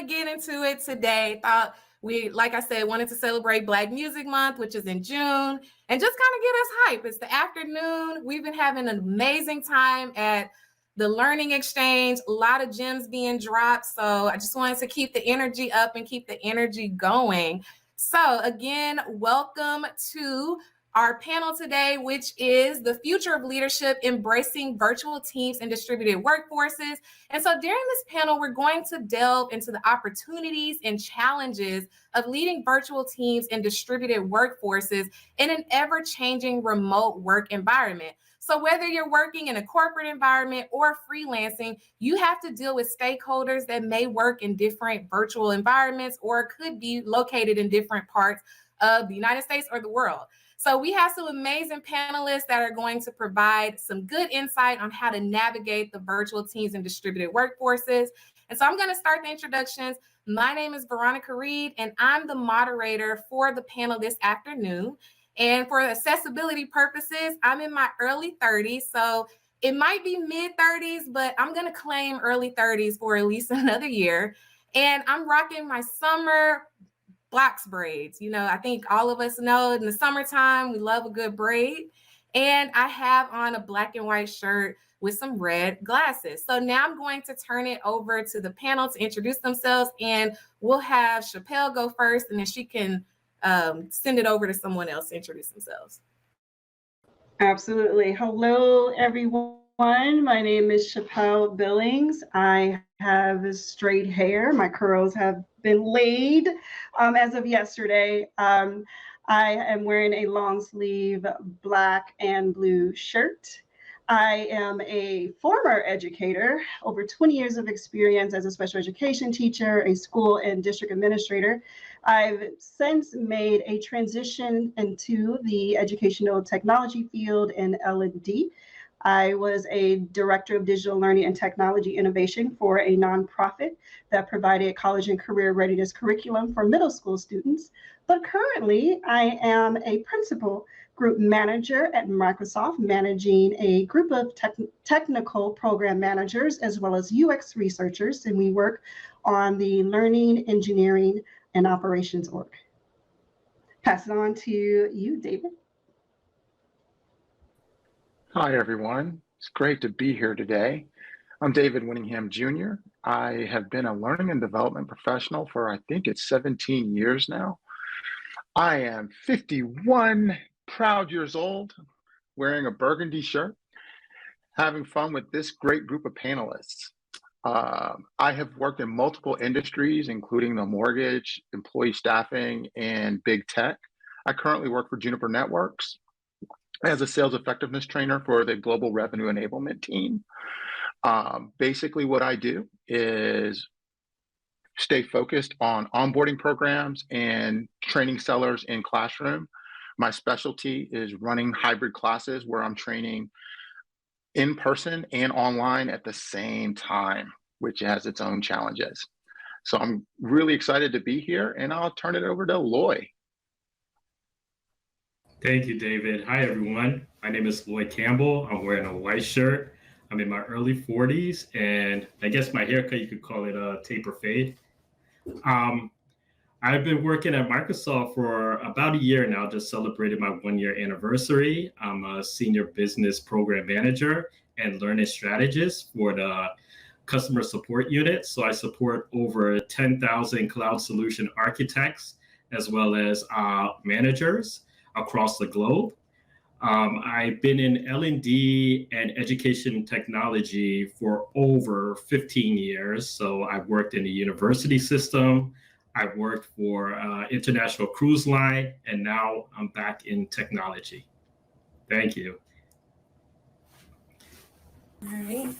to get into it today. Thought we, like I said, wanted to celebrate Black Music Month, which is in June, and just kind of get us hype. It's the afternoon. We've been having an amazing time at the Learning Exchange, a lot of gems being dropped. So I just wanted to keep the energy up and keep the energy going. So again, welcome to our panel today, which is the future of leadership, embracing virtual teams and distributed workforces. And so during this panel, we're going to delve into the opportunities and challenges of leading virtual teams and distributed workforces in an ever-changing remote work environment. So whether you're working in a corporate environment or freelancing, you have to deal with stakeholders that may work in different virtual environments or could be located in different parts of the United States or the world. So we have some amazing panelists that are going to provide some good insight on how to navigate the virtual teams and distributed workforces. And so I'm going to start the introductions. My name is Veronica Reed, and I'm the moderator for the panel this afternoon. And for accessibility purposes, I'm in my early 30s. So it might be mid 30s, but I'm going to claim early 30s for at least another year. And I'm rocking my summer box braids. You know, I think all of us know in the summertime, we love a good braid. And I have on a black and white shirt with some red glasses. So now I'm going to turn it over to the panel to introduce themselves, and we'll have Chappel go first, and then she can send it over to someone else to introduce themselves. Absolutely. Hello, everyone. My name is Chappel Billings. I have straight hair. My curls have been laid as of yesterday. I am wearing a long sleeve black and blue shirt. I am a former educator, over 20 years of experience as a special education teacher, a school and district administrator. I've since made a transition into the educational technology field in L&D. I was a director of digital learning and technology innovation for a nonprofit that provided college and career readiness curriculum for middle school students. But currently, I am a principal group manager at Microsoft, managing a group of technical program managers as well as UX researchers, and we work on the learning, engineering, and operations org. Pass it on to you, David. Hi, everyone. It's great to be here today. I'm David Winningham Jr. I have been a learning and development professional for, I think it's 17 years now. I am 51 proud years old, wearing a burgundy shirt, having fun with this great group of panelists. I have worked in multiple industries, including the mortgage, employee staffing, and big tech. I currently work for Juniper Networks as a sales effectiveness trainer for the global revenue enablement team. Basically what I do is stay focused on onboarding programs and training sellers in classroom. My specialty is running hybrid classes where I'm training in person and online at the same time, which has its own challenges. So I'm really excited to be here, and I'll turn it over to Loy. Thank you, David. Hi, everyone. My name is Loy Campbell. I'm wearing a white shirt. I'm in my early 40s, and I guess my haircut, you could call it a taper fade. I've been working at Microsoft for about a year now, just celebrated my 1-year anniversary. I'm a senior business program manager and learning strategist for the customer support unit. So I support over 10,000 cloud solution architects, as well as managers across the globe. I've been in L&D and education technology for over 15 years. So I've worked in the university system, I've worked for International Cruise Line, and now I'm back in technology. Thank you. All right.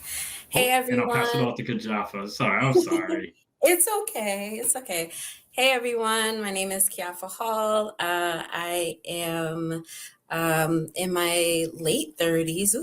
Hey, everyone. And I'll pass it off to Kijaffa. I'm sorry. It's okay. It's okay. Hey, everyone. My name is Kijaffa Hall. I am in my late 30s.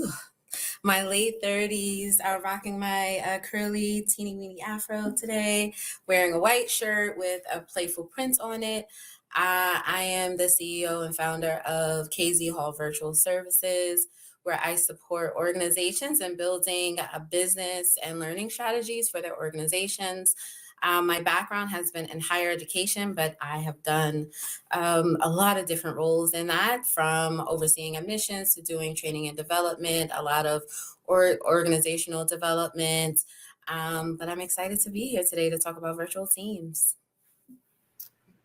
My late 30s, rocking my curly teeny weeny afro today, wearing a white shirt with a playful print on it. I am the CEO and founder of Kijaffa Hall Virtual Services, where I support organizations in building a business and learning strategies for their organizations. My background has been in higher education, but I have done a lot of different roles in that, from overseeing admissions to doing training and development, a lot of organizational development. But I'm excited to be here today to talk about virtual teams.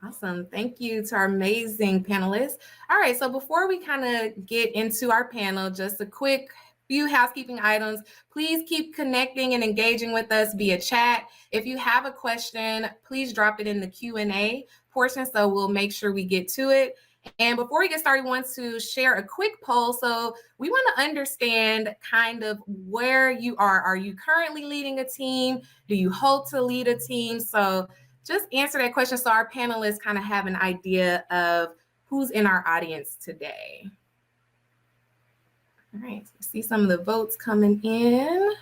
Awesome. Thank you to our amazing panelists. All right, so before we kind of get into our panel, just a quick few housekeeping items. Please keep connecting and engaging with us via chat. If you have a question, please drop it in the Q&A portion so we'll make sure we get to it. And before we get started, we want to share a quick poll. So we want to understand kind of where you are. Are you currently leading a team? Do you hope to lead a team? So just answer that question so our panelists kind of have an idea of who's in our audience today. All right, so see some of the votes coming in.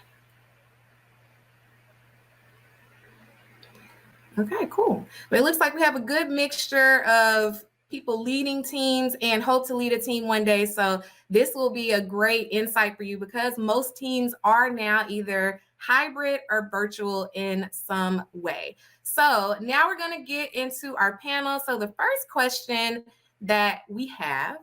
Okay, cool. But it looks like we have a good mixture of people leading teams and hope to lead a team one day. So this will be a great insight for you because most teams are now either hybrid or virtual in some way. So now we're going to get into our panel. So the first question that we have,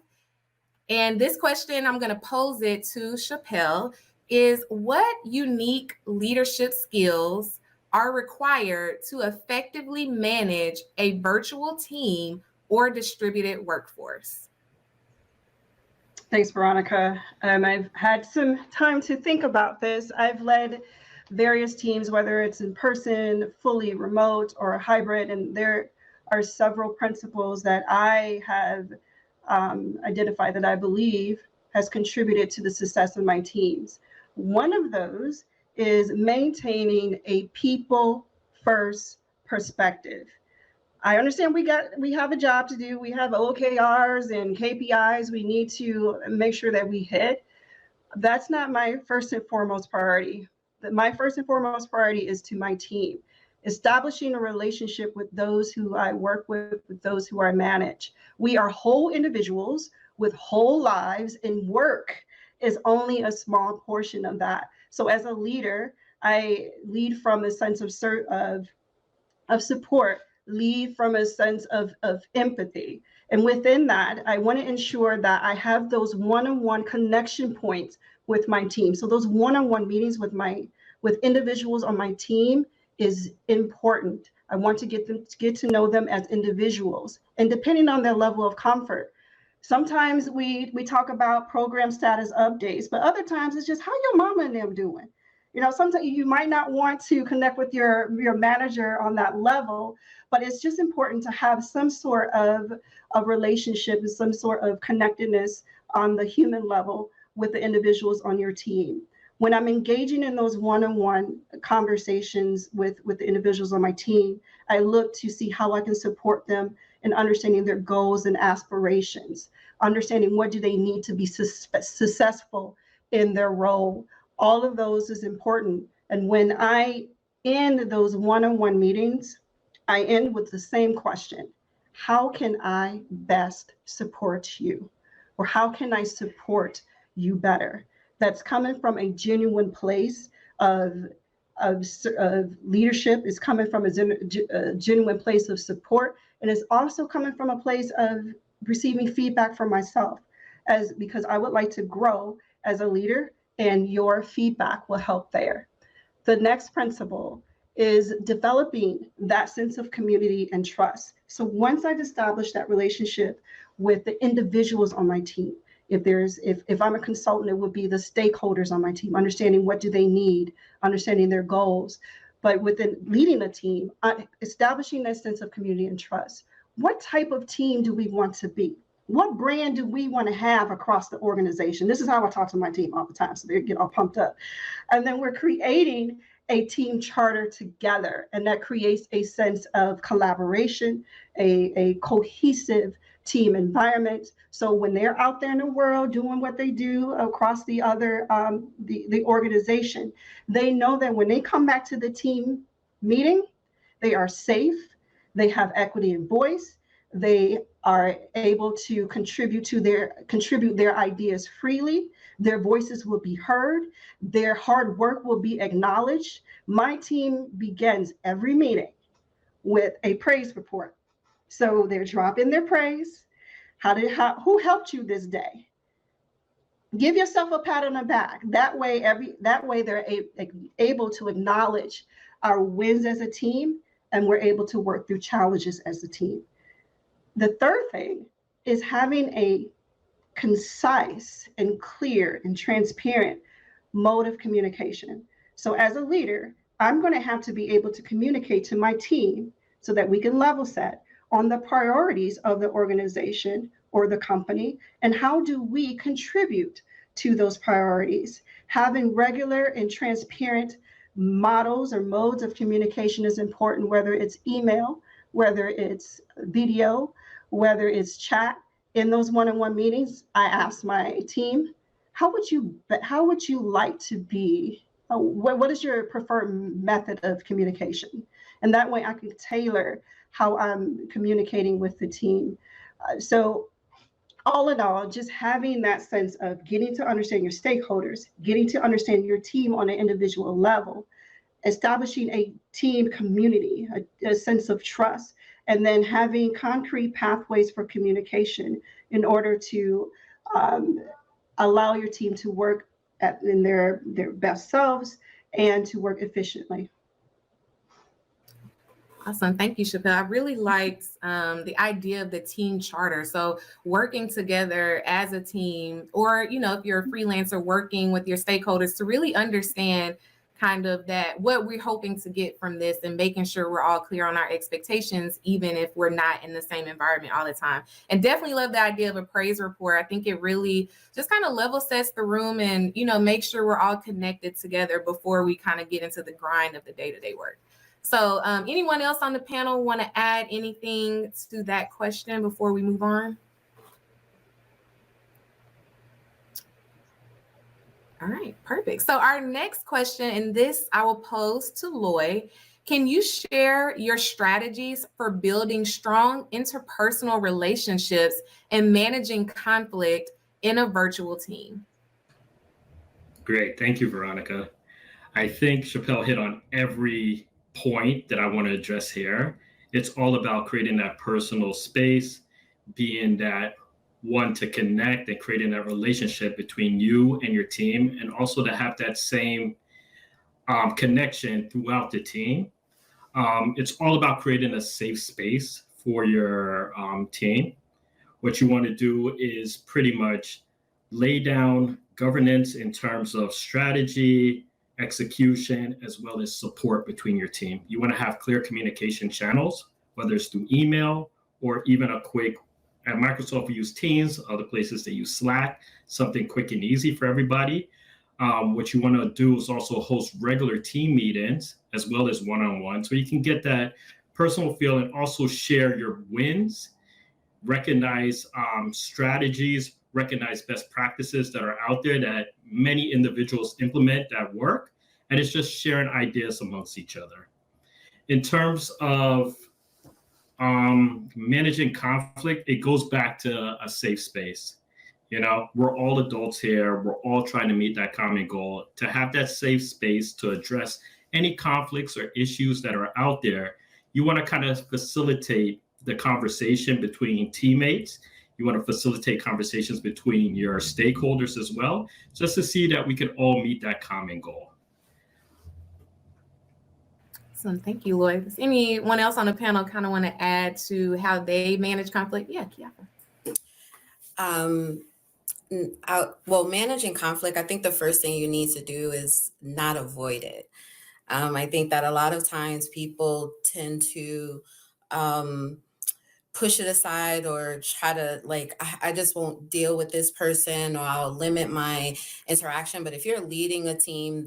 and this question, I'm going to pose it to Chappel, is what unique leadership skills are required to effectively manage a virtual team or distributed workforce? Thanks, Veronica. I've had some time to think about this. I've led various teams, whether it's in person, fully remote, or a hybrid, and there are several principles that I have identified that I believe has contributed to the success of my teams. One of those is maintaining a people-first perspective. I understand we have a job to do. We have OKRs and KPIs we need to make sure that we hit. That's not my first and foremost priority. My first and foremost priority is to my team, establishing a relationship with those who I work with those who I manage. We are whole individuals with whole lives, and work is only a small portion of that. So as a leader, I lead from a sense of support, lead from a sense of empathy. And within that, I want to ensure that I have those one-on-one connection points with my team. So those one-on-one meetings with individuals on my team is important. I want to get to know them as individuals, and depending on their level of comfort. Sometimes we talk about program status updates, but other times it's just how your mama and them doing. You know, sometimes you might not want to connect with your manager on that level, but it's just important to have some sort of a relationship and some sort of connectedness on the human level with the individuals on your team. When I'm engaging in those one-on-one conversations with the individuals on my team, I look to see how I can support them in understanding their goals and aspirations, understanding what do they need to be successful in their role. All of those is important. And when I end those one-on-one meetings, I end with the same question: how can I best support you? Or how can I support you better? That's coming from a genuine place of leadership, is coming from a genuine place of support, and it's also coming from a place of receiving feedback from myself, because I would like to grow as a leader, and your feedback will help there. The next principle is developing that sense of community and trust. So once I've established that relationship with the individuals on my team, if I'm a consultant, it would be the stakeholders on my team, understanding what do they need, understanding their goals. But within leading a team, establishing that sense of community and trust. What type of team do we want to be? What brand do we want to have across the organization? This is how I talk to my team all the time, so they get all pumped up. And then we're creating a team charter together, and that creates a sense of collaboration, a cohesive team environment. So when they're out there in the world doing what they do across the other the organization, they know that when they come back to the team meeting, they are safe, they have equity and voice, they are able to contribute their ideas freely, their voices will be heard, their hard work will be acknowledged. My team begins every meeting with a praise report. So they're dropping their praise. Who helped you this day? Give yourself a pat on the back. That way they're able to acknowledge our wins as a team, and we're able to work through challenges as a team. The third thing is having a concise and clear and transparent mode of communication. So as a leader, I'm going to have to be able to communicate to my team so that we can level set on the priorities of the organization or the company, and how do we contribute to those priorities. Having regular and transparent models or modes of communication is important, whether it's email, whether it's video, whether it's chat. In those one-on-one meetings, I ask my team, how would you like to be? What is your preferred method of communication? And that way I can tailor how I'm communicating with the team. So all in all, just having that sense of getting to understand your stakeholders, getting to understand your team on an individual level, establishing a team community, a sense of trust, and then having concrete pathways for communication in order to allow your team to work in their best selves and to work efficiently. Awesome. Thank you, Chappell. I really liked the idea of the team charter. So working together as a team, or, if you're a freelancer, working with your stakeholders to really understand kind of that what we're hoping to get from this, and making sure we're all clear on our expectations, even if we're not in the same environment all the time. And definitely love the idea of a praise report. I think it really just kind of level sets the room and, make sure we're all connected together before we kind of get into the grind of the day-to-day work. So anyone else on the panel want to add anything to that question before we move on? All right, perfect. So our next question, and this I will pose to Loy. Can you share your strategies for building strong interpersonal relationships and managing conflict in a virtual team? Great. Thank you, Veronica. I think Chappell hit on every point that I want to address here. It's all about creating that personal space, being that one to connect and creating that relationship between you and your team, and also to have that same connection throughout the team. It's all about creating a safe space for your team. What you want to do is pretty much lay down governance in terms of strategy, execution, as well as support between your team. You want to have clear communication channels, whether it's through email or even a quick, at Microsoft we use Teams, other places they use Slack, something quick and easy for everybody. What you want to do is also host regular team meetings as well as one-on-one, so you can get that personal feel and also share your wins, recognize strategies, recognize best practices that are out there that many individuals implement that work, and it's just sharing ideas amongst each other. In terms of managing conflict, it goes back to a safe space. We're all adults here. We're all trying to meet that common goal. To have that safe space to address any conflicts or issues that are out there, you want to kind of facilitate the conversation between teammates. You want to facilitate conversations between your stakeholders as well, just to see that we can all meet that common goal. Awesome. Thank you, Loy. Does anyone else on the panel kind of want to add to how they manage conflict? Yeah, Kijaffa. Well, managing conflict, I think the first thing you need to do is not avoid it. I think that a lot of times people tend to push it aside or try to I just won't deal with this person, or I'll limit my interaction. But if you're leading a team,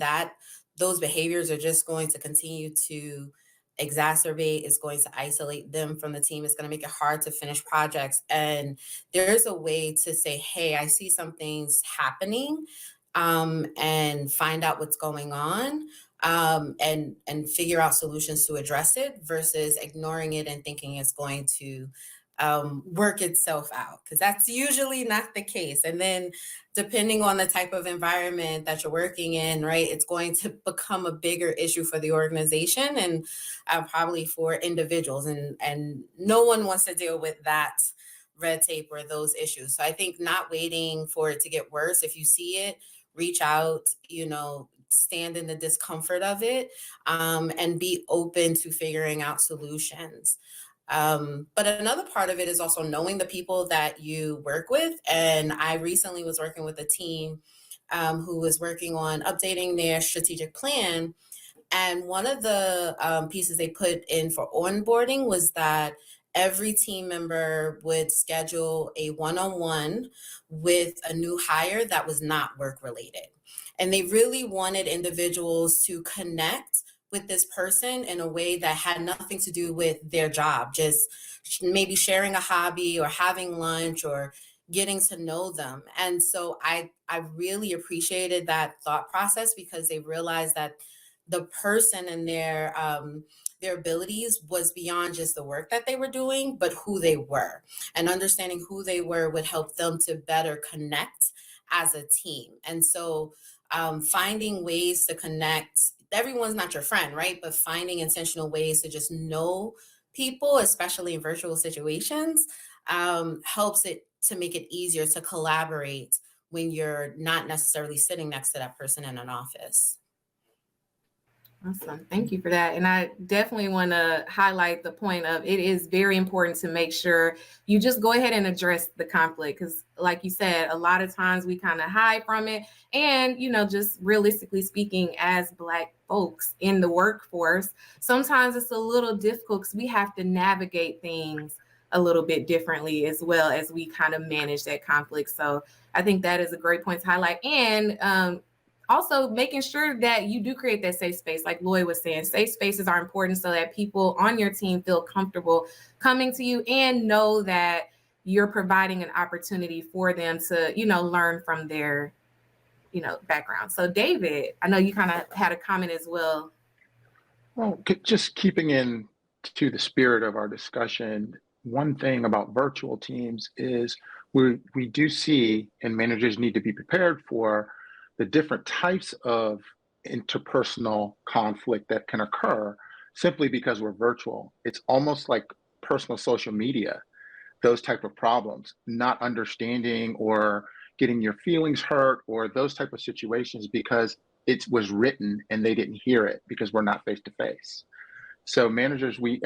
those behaviors are just going to continue to exacerbate. It's going to isolate them from the team. It's going to make it hard to finish projects. And there's a way to say, hey, I see something's happening, and find out what's going on, and figure out solutions to address it, versus ignoring it and thinking it's going to work itself out, because that's usually not the case. And then depending on the type of environment that you're working in, right, it's going to become a bigger issue for the organization and probably for individuals. And no one wants to deal with that red tape or those issues. So I think not waiting for it to get worse. If you see it, reach out, stand in the discomfort of it, and be open to figuring out solutions. But another part of it is also knowing the people that you work with. And I recently was working with a team who was working on updating their strategic plan. And one of the pieces they put in for onboarding was that every team member would schedule a one-on-one with a new hire that was not work related. And they really wanted individuals to connect with this person in a way that had nothing to do with their job, just maybe sharing a hobby or having lunch or getting to know them. And so I really appreciated that thought process, because they realized that the person and their abilities was beyond just the work that they were doing, but who they were. And understanding who they were would help them to better connect as a team. And so finding ways to connect, everyone's not your friend, right? But finding intentional ways to just know people, especially in virtual situations, helps it to make it easier to collaborate when you're not necessarily sitting next to that person in an office. Awesome. Thank you for that. And I definitely want to highlight the point of it is very important to make sure you just go ahead and address the conflict. Because like you said, a lot of times we kind of hide from it. And, just realistically speaking, as Black folks in the workforce, sometimes it's a little difficult because we have to navigate things a little bit differently as well as we kind of manage that conflict. So I think that is a great point to highlight. And also making sure that you do create that safe space. Like Loy was saying, safe spaces are important so that people on your team feel comfortable coming to you and know that you're providing an opportunity for them to, learn from their, background. So David, I know you kind of had a comment as well. Well, just keeping in to the spirit of our discussion, one thing about virtual teams is we do see, and managers need to be prepared for, the different types of interpersonal conflict that can occur simply because we're virtual. It's almost like personal social media, those type of problems, not understanding or getting your feelings hurt or those type of situations because it was written and they didn't hear it because we're not face to face. So as managers, we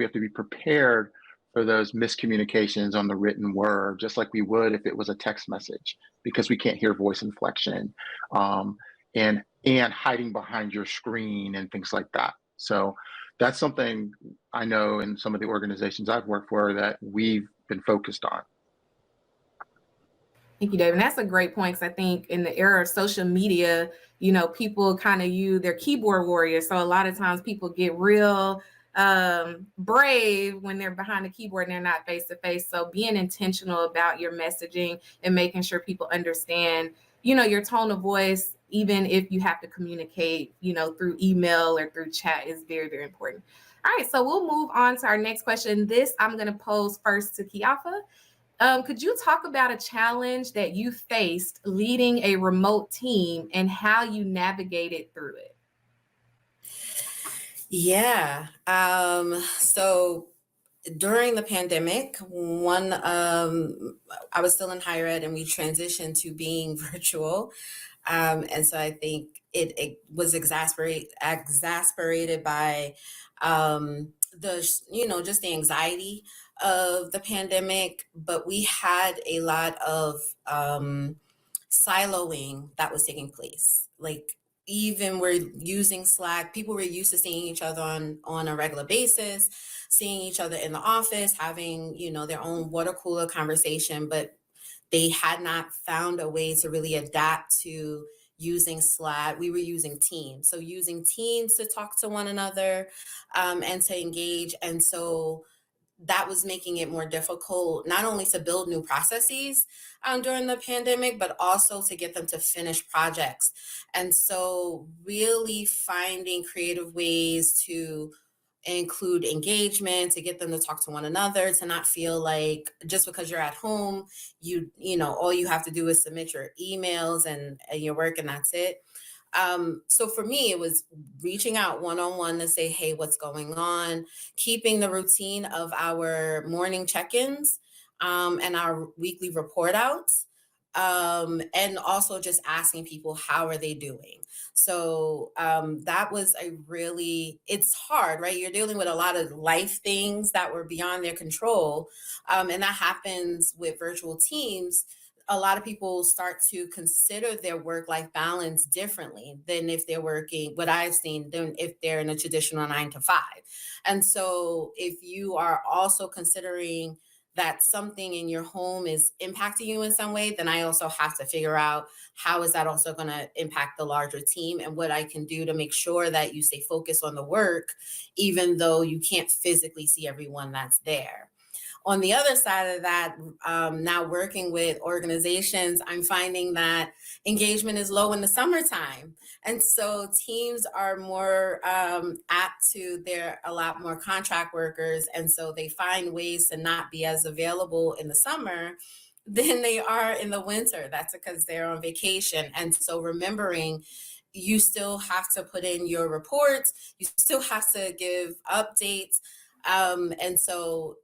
have to be prepared for those miscommunications on the written word, just like we would if it was a text message, because we can't hear voice inflection, and hiding behind your screen and things like that. So that's something I know in some of the organizations I've worked for that we've been focused on. Thank you, David. And that's a great point, because I think in the era of social media, people kind of use their keyboard warriors. So a lot of times people get real brave when they're behind the keyboard and they're not face to face. So being intentional about your messaging and making sure people understand, your tone of voice, even if you have to communicate, through email or through chat, is very, very important. All right, so we'll move on to our next question. This I'm going to pose first to Kijaffa. Could you talk about a challenge that you faced leading a remote team and how you navigated through it? Yeah. So during the pandemic, I was still in higher ed and we transitioned to being virtual. And so I think it was exasperated by just the anxiety of the pandemic, but we had a lot of siloing that was taking place. Like, even we're using Slack, people were used to seeing each other on a regular basis, seeing each other in the office, having, their own water cooler conversation, but they had not found a way to really adapt to using Slack. We were using Teams. So using Teams to talk to one another and to engage. And so that was making it more difficult, not only to build new processes during the pandemic, but also to get them to finish projects. And so really finding creative ways to include engagement, to get them to talk to one another, to not feel like just because you're at home, you know, all you have to do is submit your emails and your work and that's it. So for me, it was reaching out one-on-one to say, hey, what's going on? Keeping the routine of our morning check-ins and our weekly report outs. And also just asking people, how are they doing? So that was it's hard, right? You're dealing with a lot of life things that were beyond their control. And that happens with virtual teams. A lot of people start to consider their work-life balance differently than if they're working, what I've seen, than if they're in a traditional 9 to 5. And so if you are also considering that something in your home is impacting you in some way, then I also have to figure out how is that also going to impact the larger team and what I can do to make sure that you stay focused on the work, even though you can't physically see everyone that's there. On the other side of that, now working with organizations, I'm finding that engagement is low in the summertime. And so teams are more apt to, they're a lot more contract workers. And so they find ways to not be as available in the summer than they are in the winter. That's because they're on vacation. And so remembering, you still have to put in your reports, you still have to give updates. And so,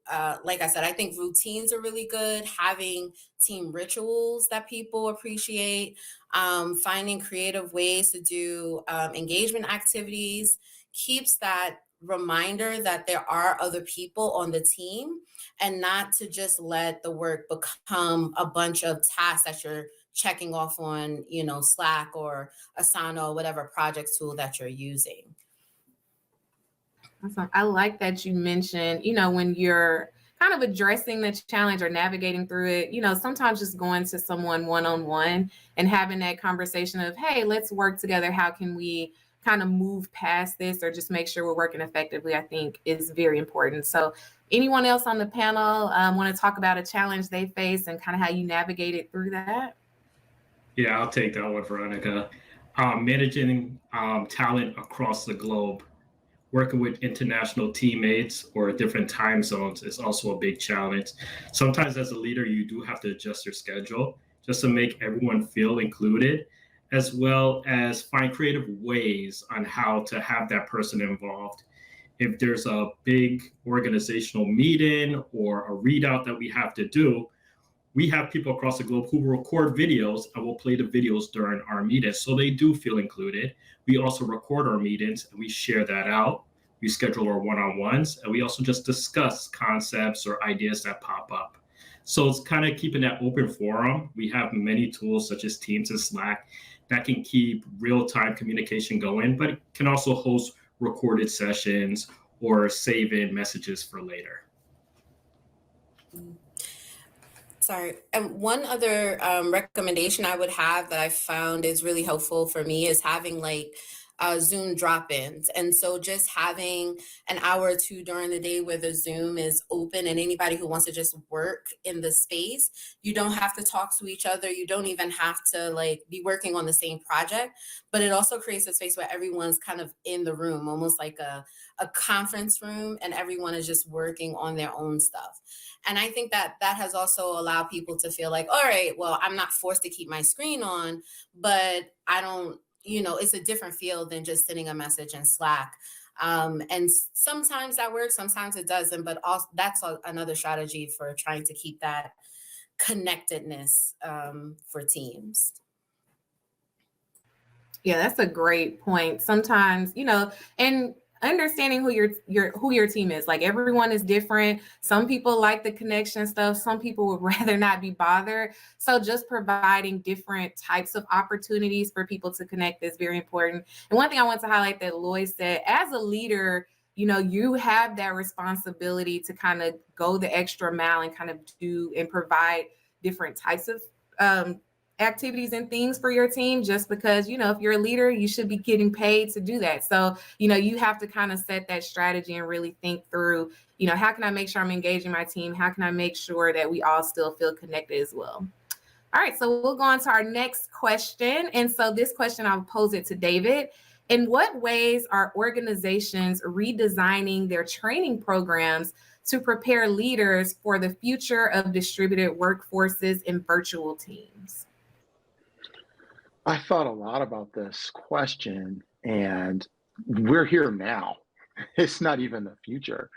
like I said, I think routines are really good. Having team rituals that people appreciate, finding creative ways to do engagement activities keeps that reminder that there are other people on the team, and not to just let the work become a bunch of tasks that you're checking off on, you know, Slack or Asana or whatever project tool that you're using. Awesome. I like that you mentioned, you know, when you're kind of addressing the challenge or navigating through it, you know, sometimes just going to someone one-on-one and having that conversation of, hey, let's work together. How can we kind of move past this or just make sure we're working effectively, I think is very important. So anyone else on the panel want to talk about a challenge they face and kind of how you navigated through that? Yeah, I'll take that one, Veronica. Managing talent across the globe. Working with international teammates or different time zones is also a big challenge. Sometimes as a leader, you do have to adjust your schedule just to make everyone feel included, as well as find creative ways on how to have that person involved. If there's a big organizational meeting or a readout that we have to do, we have people across the globe who will record videos and will play the videos during our meetings. So they do feel included. We also record our meetings and we share that out. We schedule our one-on-ones and we also just discuss concepts or ideas that pop up. So it's kind of keeping that open forum. We have many tools such as Teams and Slack that can keep real-time communication going, but it can also host recorded sessions or save in messages for later. Sorry. And one other recommendation I would have that I found is really helpful for me is having like Zoom drop-ins. And so just having an hour or two during the day where the Zoom is open and anybody who wants to just work in the space, you don't have to talk to each other. You don't even have to like be working on the same project, but it also creates a space where everyone's kind of in the room, almost like a conference room, and everyone is just working on their own stuff. And I think that that has also allowed people to feel like, all right, well, I'm not forced to keep my screen on, but I don't, you know, it's a different feel than just sending a message in Slack. And sometimes that works, sometimes it doesn't, but also that's another strategy for trying to keep that connectedness for teams. Yeah, that's a great point. Sometimes, you know, and understanding who your team is. Like everyone is different. Some people like the connection stuff. Some people would rather not be bothered. So just providing different types of opportunities for people to connect is very important. And one thing I want to highlight that Loy said, as a leader, you know, you have that responsibility to kind of go the extra mile and kind of do and provide different types of activities and things for your team, just because, you know, if you're a leader, you should be getting paid to do that. So, you know, you have to kind of set that strategy and really think through, you know, how can I make sure I'm engaging my team? How can I make sure that we all still feel connected as well? All right, so we'll go on to our next question. And so this question, I'll pose it to David. In what ways are organizations redesigning their training programs to prepare leaders for the future of distributed workforces and virtual teams? I thought a lot about this question, and we're here now. It's not even the future.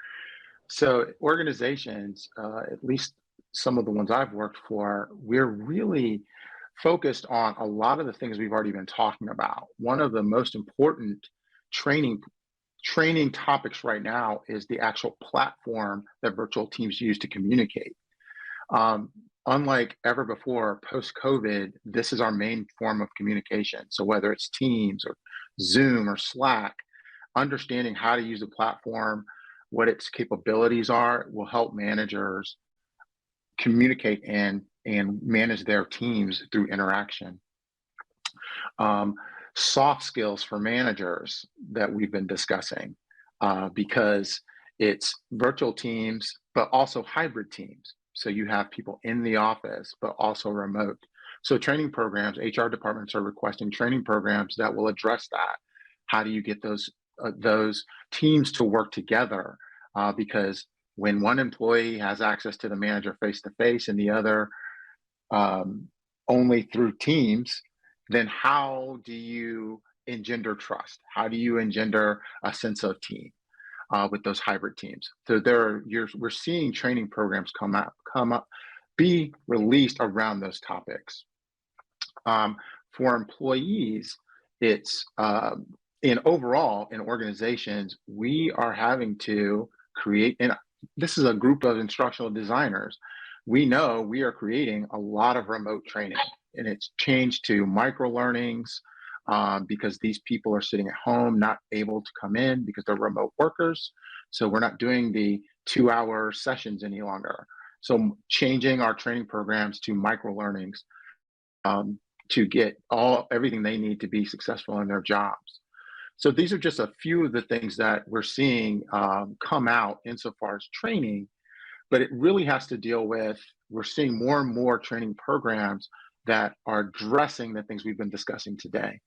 So organizations, at least some of the ones I've worked for, we're really focused on a lot of the things we've already been talking about. One of the most important training topics right now is the actual platform that virtual teams use to communicate. Um, Unlike ever before, post-COVID, this is our main form of communication. So whether it's Teams or Zoom or Slack, understanding how to use a platform, what its capabilities are, will help managers communicate and manage their teams through interaction. Soft skills for managers that we've been discussing, because it's virtual teams, but also hybrid teams. So you have people in the office, but also remote. So training programs, HR departments are requesting training programs that will address that. How do you get those teams to work together? Because when one employee has access to the manager face to face and the other only through Teams, then how do you engender trust? How do you engender a sense of team with those hybrid teams? So we're seeing training programs come up, be released around those topics. For employees, it's in organizations, we are having to create, and this is a group of instructional designers. We know we are creating a lot of remote training, and it's changed to micro learnings because these people are sitting at home, not able to come in because they're remote workers. So we're not doing the 2-hour sessions any longer. So changing our training programs to micro learnings to get everything they need to be successful in their jobs. So these are just a few of the things that we're seeing come out insofar as training, but it really has to deal with, we're seeing more and more training programs that are addressing the things we've been discussing today.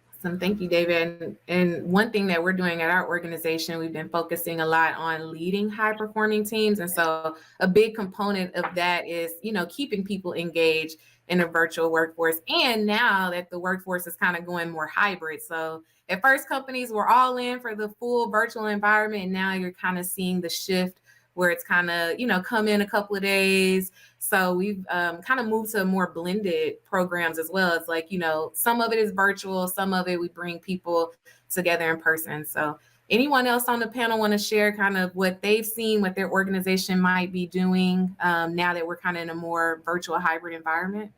Awesome. Thank you, David. And one thing that we're doing at our organization, we've been focusing a lot on leading high performing teams. And so a big component of that is, keeping people engaged in a virtual workforce. And now that the workforce is kind of going more hybrid. So at first companies were all in for the full virtual environment. And now you're kind of seeing the shift where it's kind of, come in a couple of days. So we've kind of moved to more blended programs as well. It's like, some of it is virtual, some of it we bring people together in person. So anyone else on the panel want to share kind of what they've seen, what their organization might be doing now that we're kind of in a more virtual hybrid environment?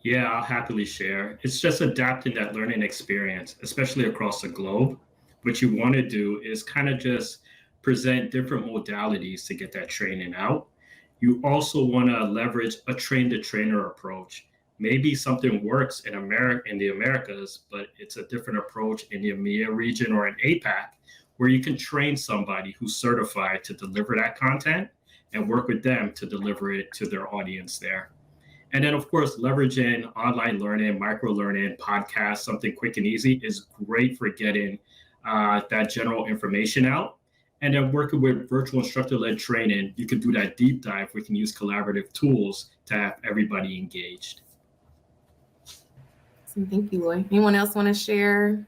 Yeah, I'll happily share. It's just adapting that learning experience, especially across the globe. What you want to do is kind of just present different modalities to get that training out. You also want to leverage a train the trainer approach. Maybe something works in the Americas, but it's a different approach in the EMEA region or in APAC, where you can train somebody who's certified to deliver that content and work with them to deliver it to their audience there. And then, of course, leveraging online learning, micro learning, podcasts, something quick and easy is great for getting that general information out. And then working with virtual instructor-led training, you can do that deep dive. We can use collaborative tools to have everybody engaged. So thank you, Loy. Anyone else want to share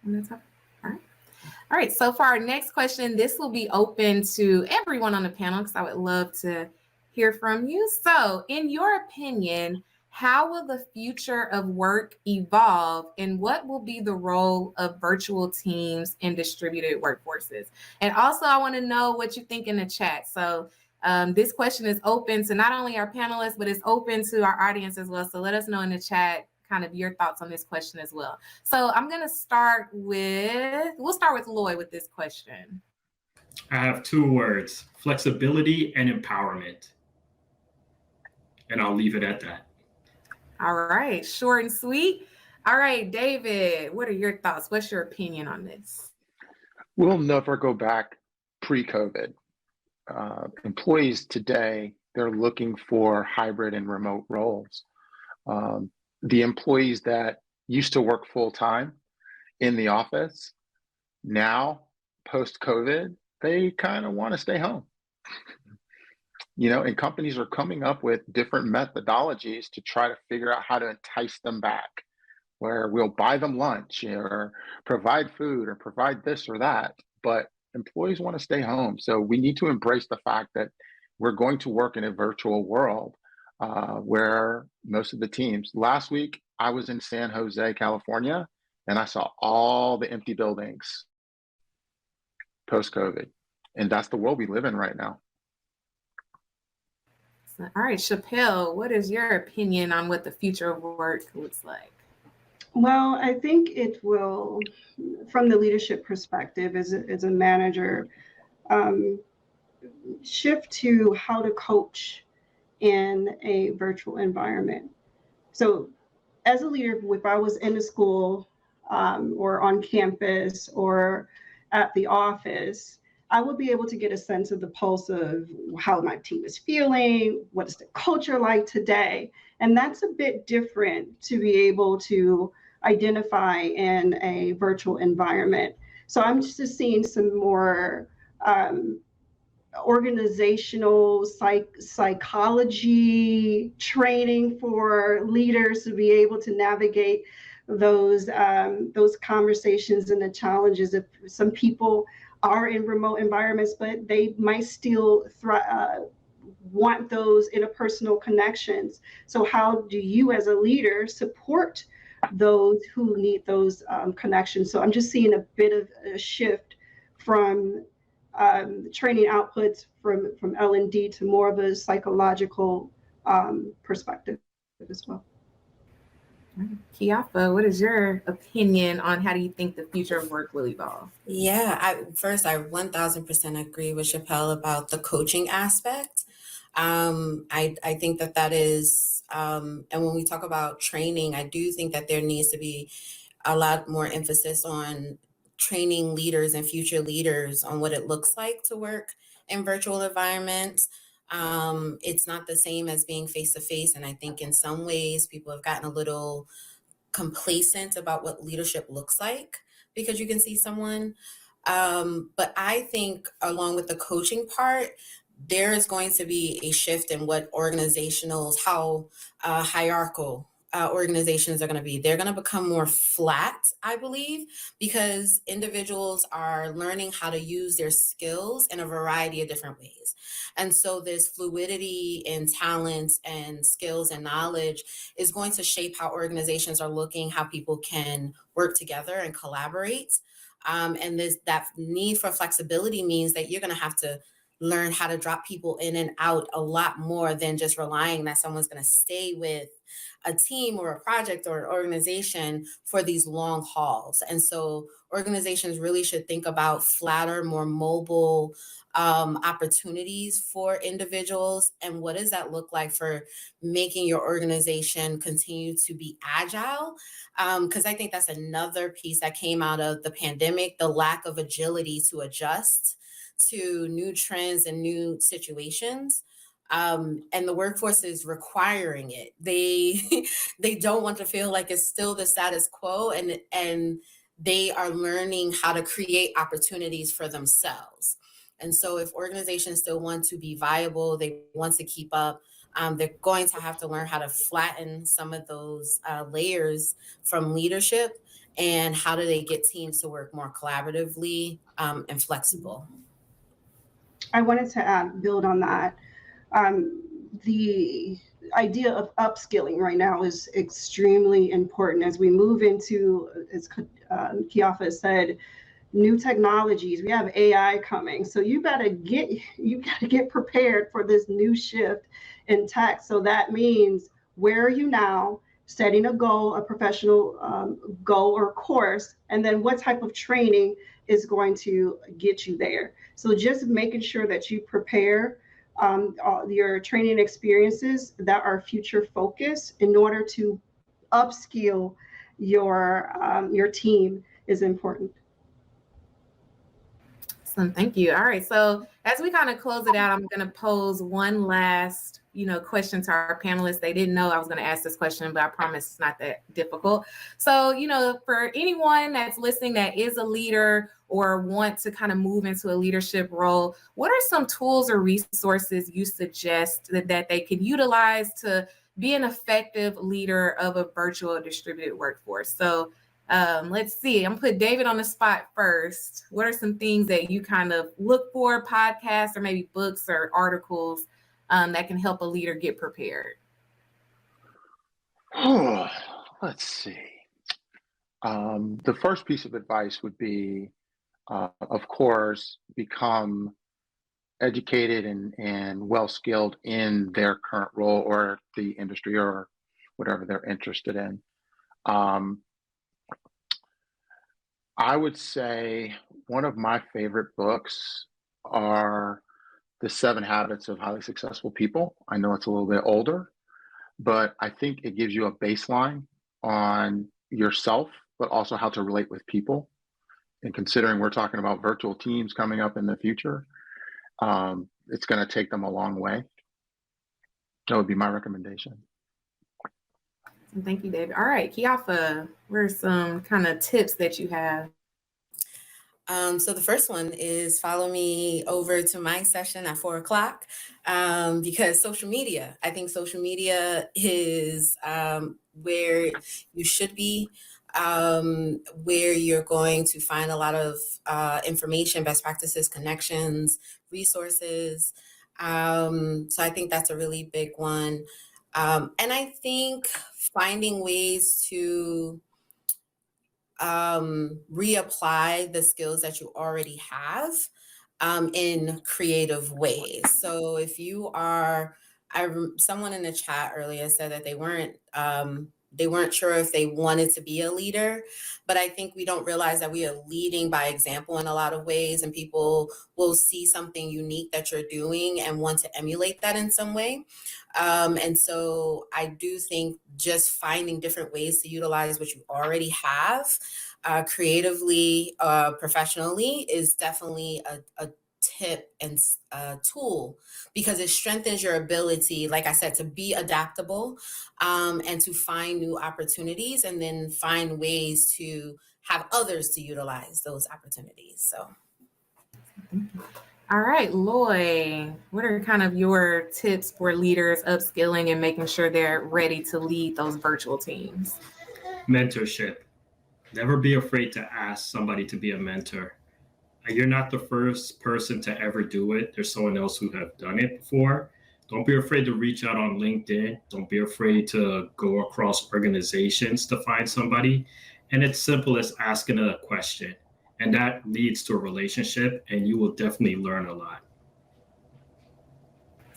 on that topic? All right. So for our next question, this will be open to everyone on the panel because I would love to hear from you. So in your opinion, how will the future of work evolve, and what will be the role of virtual teams in distributed workforces? And also, I want to know what you think in the chat. So this question is open to not only our panelists, but it's open to our audience as well. So let us know in the chat kind of your thoughts on this question as well. So I'm going to we'll start with Loy with this question. I have 2 words: flexibility and empowerment. And I'll leave it at that. All right, short and sweet. All right, David, what are your thoughts? What's your opinion on this? We'll never go back pre-COVID. Employees today, they're looking for hybrid and remote roles. the employees that used to work full time in the office, now post COVID, they kind of want to stay home. And companies are coming up with different methodologies to try to figure out how to entice them back, where we'll buy them lunch or provide food or provide this or that. But employees want to stay home. So we need to embrace the fact that we're going to work in a virtual world where most of the teams. Last week, I was in San Jose, California, and I saw all the empty buildings post-COVID. And that's the world we live in right now. All right, Chappell, what is your opinion on what the future of work looks like? Well, I think it will, from the leadership perspective as a manager, shift to how to coach in a virtual environment. So as a leader, if I was in a school or on campus or at the office, I would be able to get a sense of the pulse of how my team is feeling, what is the culture like today. And that's a bit different to be able to identify in a virtual environment. So I'm just seeing some more organizational psychology training for leaders to be able to navigate those conversations and the challenges. If some people are in remote environments, but they might still want those interpersonal connections. So how do you as a leader support those who need those connections? So I'm just seeing a bit of a shift from training outputs from L&D to more of a psychological perspective as well. Kijaffa, what is your opinion on how do you think the future of work will evolve? Yeah, I 1000% agree with Chappell about the coaching aspect. I think that is, and when we talk about training, I do think that there needs to be a lot more emphasis on training leaders and future leaders on what it looks like to work in virtual environments. It's not the same as being face to face. And I think in some ways people have gotten a little complacent about what leadership looks like because you can see someone. But I think along with the coaching part, there is going to be a shift in what how hierarchical organizations are going to be. They're going to become more flat, I believe, because individuals are learning how to use their skills in a variety of different ways. And so this fluidity in talent and skills and knowledge is going to shape how organizations are looking, how people can work together and collaborate. And that need for flexibility means that you're going to have to learn how to drop people in and out a lot more than just relying that someone's going to stay with a team or a project or an organization for these long hauls. And so organizations really should think about flatter, more mobile opportunities for individuals. And what does that look like for making your organization continue to be agile? Because I think that's another piece that came out of the pandemic, the lack of agility to adjust to new trends and new situations. And the workforce is requiring it. They don't want to feel like it's still the status quo, and they are learning how to create opportunities for themselves. And so if organizations still want to be viable, they want to keep up, they're going to have to learn how to flatten some of those layers from leadership, and how do they get teams to work more collaboratively and flexible. I wanted to build on that. The idea of upskilling right now is extremely important as we move into, as Kijaffa said, new technologies. We have AI coming, so you got to get prepared for this new shift in tech. So that means, where are you now? Setting a goal, a professional goal or course, and then what type of training is going to get you there. So just making sure that you prepare your training experiences that are future focused in order to upskill your team is important. Awesome, thank you. All right, so as we kind of close it out, I'm going to pose one last question to our panelists. They didn't know I was going to ask this question, but I promise it's not that difficult. So, for anyone that's listening that is a leader or want to kind of move into a leadership role, what are some tools or resources you suggest that they can utilize to be an effective leader of a virtual distributed workforce? So let's see, I'm gonna put David on the spot first. What are some things that you kind of look for, podcasts or maybe books or articles that can help a leader get prepared? Oh, let's see. The first piece of advice would be, of course, become educated and well-skilled in their current role or the industry or whatever they're interested in. I would say one of my favorite books are The 7 Habits of Highly Successful People. I know it's a little bit older, but I think it gives you a baseline on yourself, but also how to relate with people. And considering we're talking about virtual teams coming up in the future, it's going to take them a long way. That would be my recommendation. Thank you, David. All right, Kijaffa, what are some kind of tips that you have? So the first one is follow me over to my session at 4:00 because I think social media is where you should be, where you're going to find a lot of information, best practices, connections, resources. So I think that's a really big one. And I think finding ways to reapply the skills that you already have in creative ways. So if you are, someone in the chat earlier said that they weren't sure if they wanted to be a leader, but I think we don't realize that we are leading by example in a lot of ways, and people will see something unique that you're doing and want to emulate that in some way. And so I do think just finding different ways to utilize what you already have creatively, professionally is definitely a tip and tool, because it strengthens your ability, like I said, to be adaptable and to find new opportunities, and then find ways to have others to utilize those opportunities. So. All right, Loy, what are kind of your tips for leaders upskilling and making sure they're ready to lead those virtual teams? Mentorship. Never be afraid to ask somebody to be a mentor. You're not the first person to ever do it. There's someone else who have done it before. Don't be afraid to reach out on LinkedIn. Don't be afraid to go across organizations to find somebody. And it's simple as asking a question. And that leads to a relationship, and you will definitely learn a lot.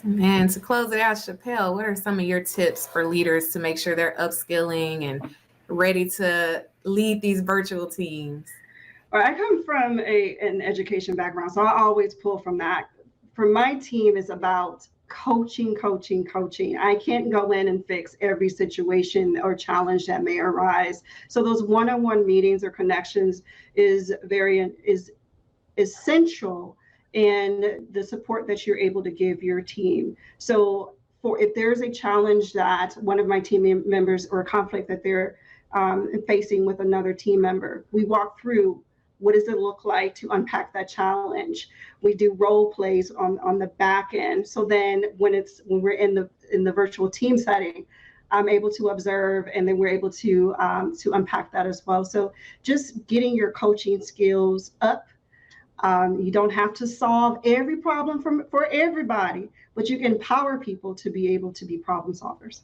And to close it out, Chappel, what are some of your tips for leaders to make sure they're upskilling and ready to lead these virtual teams? Well, I come from an education background, so I always pull from that. For my team, is about coaching. I can't go in and fix every situation or challenge that may arise. So those one-on-one meetings or connections is essential in the support that you're able to give your team. So if there's a challenge that one of my team members, or a conflict that they're facing with another team member, we walk through what does it look like to unpack that challenge. We do role plays on the back end. So then when we're in the virtual team setting, I'm able to observe, and then we're able to unpack that as well. So just getting your coaching skills up. You don't have to solve every problem for everybody, but you can empower people to be able to be problem solvers.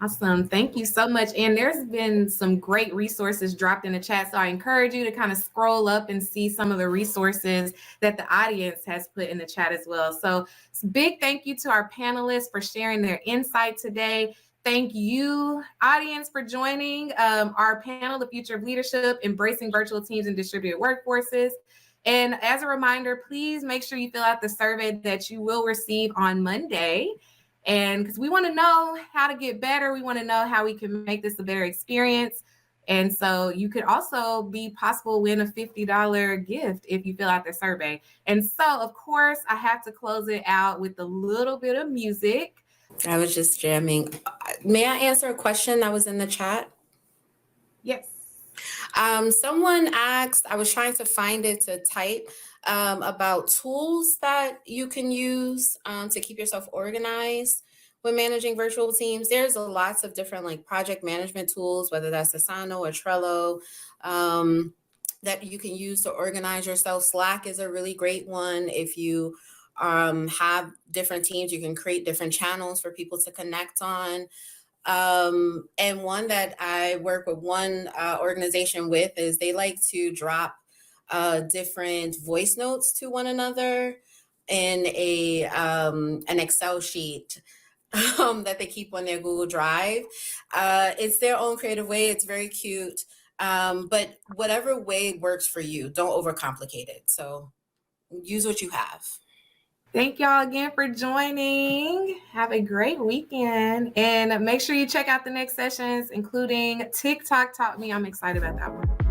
Awesome. Thank you so much. And there's been some great resources dropped in the chat. So I encourage you to kind of scroll up and see some of the resources that the audience has put in the chat as well. So big thank you to our panelists for sharing their insight today. Thank you, audience, for joining our panel, The Future of Leadership, Embracing Virtual Teams and Distributed Workforces. And as a reminder, please make sure you fill out the survey that you will receive on Monday. And because we want to know how to get better, we want to know how we can make this a better experience. And so you could also be possible win a $50 gift if you fill out the survey. And so, of course, I have to close it out with a little bit of music. I was just jamming. May I answer a question that was in the chat? Yes. Someone asked, I was trying to find it to type about tools that you can use to keep yourself organized when managing virtual teams. There's lots of different like project management tools, whether that's Asana or Trello, that you can use to organize yourself. Slack is a really great one. If you have different teams, you can create different channels for people to connect on. And one that I work with one organization with is they like to drop different voice notes to one another in an Excel sheet that they keep on their Google Drive. It's their own creative way. It's very cute. But whatever way works for you, don't overcomplicate it. So use what you have. Thank y'all again for joining. Have a great weekend. And make sure you check out the next sessions, including TikTok Taught Me. I'm excited about that one.